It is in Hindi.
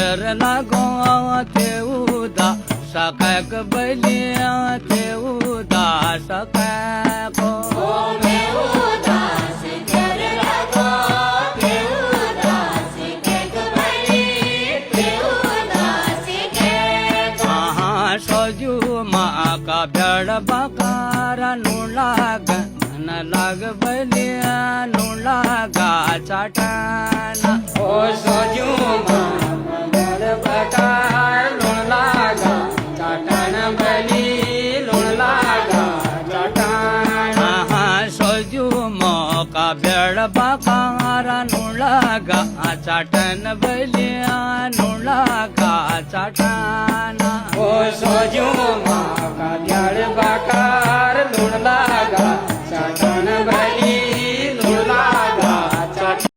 तेर लागो ते उदा सकै बलिया ते उदा सकै को का बेड़ बकारा नुलाग धन लाग बलिया नुलागा चाटाना ओ सोजू बेड़ बकार नुलागा चाटाना बली नुलागा चाटाना सोजू का बेड़ बकारा नुलागा चाटन बलिया नुलागा चाटाना ओ सोजू